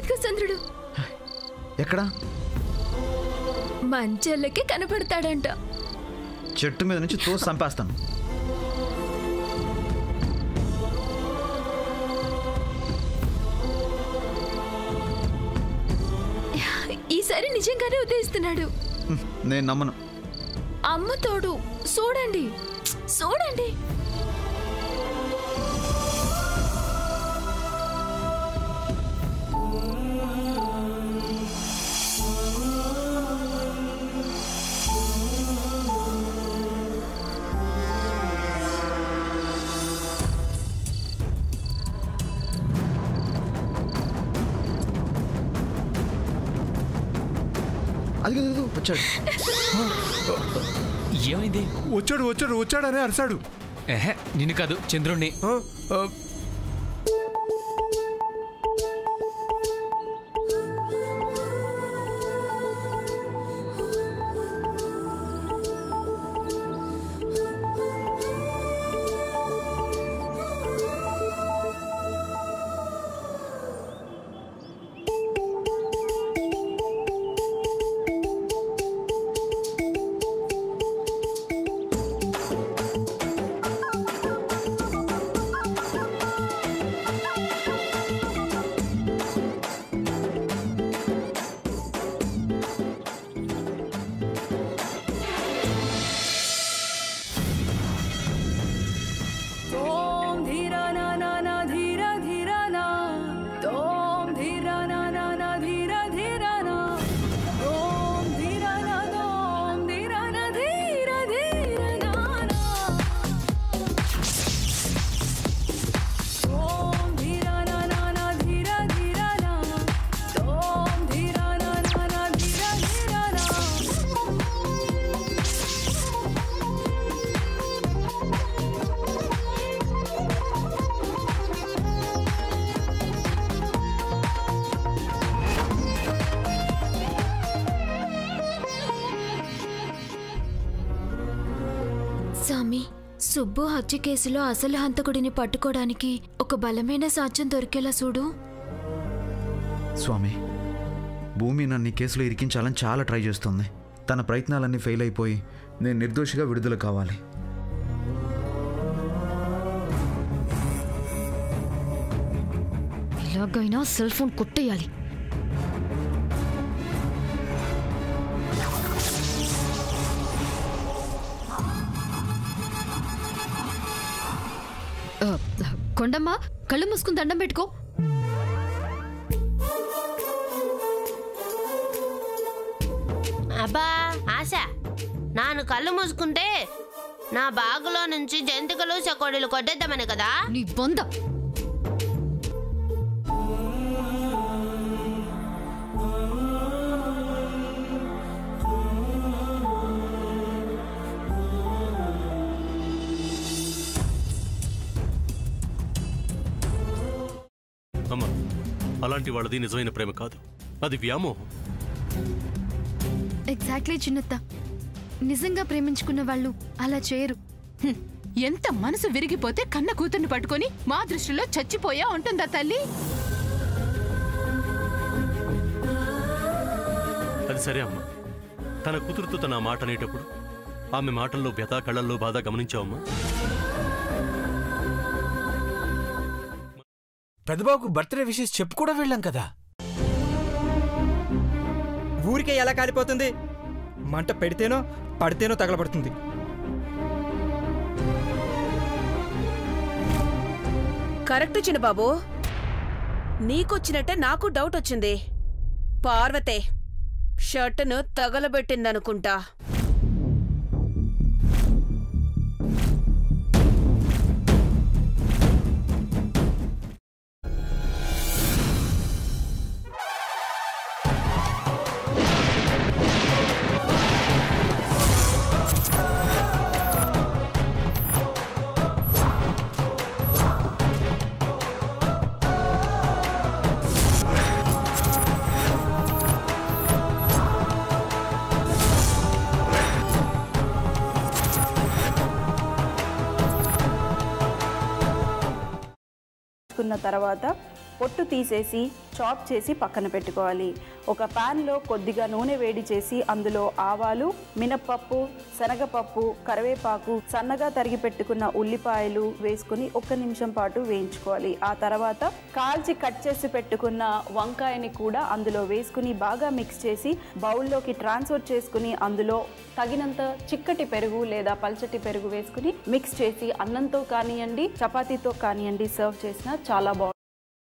మేఘచంద్రుడు ఎక్కడా? మంచెల్లకి కనపడతాడంట. చెట్టు మీద నుంచి తోసి చంపేస్తాను. ఈసారి నిజంగానే ఉదయిస్తున్నాడు. నేను నమ్మను. అమ్మ తోడు. చూడండి చూడండి. అది వచ్చాడు. ఏమైంది? వచ్చాడు వచ్చాడు వచ్చాడనే అరిశాడు. నిన్ను కాదు, చంద్రుణ్ణి. స్వామి, సుబ్బు హత్య కేసులో అసలు హంతకుడిని పట్టుకోవడానికి ఒక బలమైన సాక్ష్యం దొరికేలా చూడు. స్వామి, భూమి నన్ను కేసులో ఇరికించాలని చాలా ట్రై చేస్తుంది. తన ప్రయత్నాలన్నీ ఫెయిల్ అయిపోయి నేను నిర్దోషిగా విడుదల కావాలి. ఎలాగైనా సెల్ ఫోన్ కొట్టేయాలి. కొండమ్మ, కళ్ళు మూసుకుని దండం పెట్టుకో. అబ్బా ఆశ, నాను కళ్ళు మూసుకుంటే నా బాగులో నుంచి జంతికలు చకోడీలు కొట్టేద్దామని కదా. నీ బొంద. అమ్మా, అలాంటి వాళ్ళది నిజమైన ప్రేమ కాదు, అది వ్యామోహం. ఎగ్జాక్ట్లీ చిన్నత్త, నిజంగా ప్రేమించుకున్న వాళ్ళు అలా చేయరు. ఎంత మనసు విరిగిపోతే కన్న కూతుర్ని పట్టుకొని మా దృష్టిలో చచ్చిపోయా ఉంటుందా తల్లి? అది సరే అమ్మా, తన కూతురుతో తన మాట అనేటప్పుడు ఆమె మాటల్లో వ్యథ, కళ్ళల్లో బాధ గమనించావమ్మా? పెద్దబాబుకు బర్త్డే విషెస్ చెప్పు కూడా వెళ్ళాం కదా. ఊరికే ఎలా కాలిపోతుంది? మంట పెడితేనో పడితేనో తగలబడుతుంది. కరెక్ట్ చిన్నబాబు, నీకొచ్చినట్టే నాకు డౌట్ వచ్చింది. పార్వతే షర్టును తగలబెట్టిందనుకుంటా. తర్వాత పొట్టు తీసేసి చాప్ చేసి పక్కన పెట్టుకోవాలి. ఒక ప్యాన్లో కొద్దిగా నూనె వేడి చేసి అందులో ఆవాలు, మినప్పప్పు, శనగపప్పు, కరివేపాకు, సన్నగా తరిగి పెట్టుకున్న ఉల్లిపాయలు వేసుకుని 1 నిమిషం పాటు వేయించుకోవాలి. ఆ తర్వాత కాల్చి కట్ చేసి పెట్టుకున్న వంకాయని కూడా అందులో వేసుకుని బాగా మిక్స్ చేసి బౌల్లోకి ట్రాన్స్ఫర్ చేసుకుని అందులో తగినంత చిక్కటి పెరుగు లేదా పల్చటి పెరుగు వేసుకుని మిక్స్ చేసి అన్నంతో కానివ్వండి, చపాతీతో కానివ్వండి సర్వ్ చేసినా చాలా బాగుంటుంది.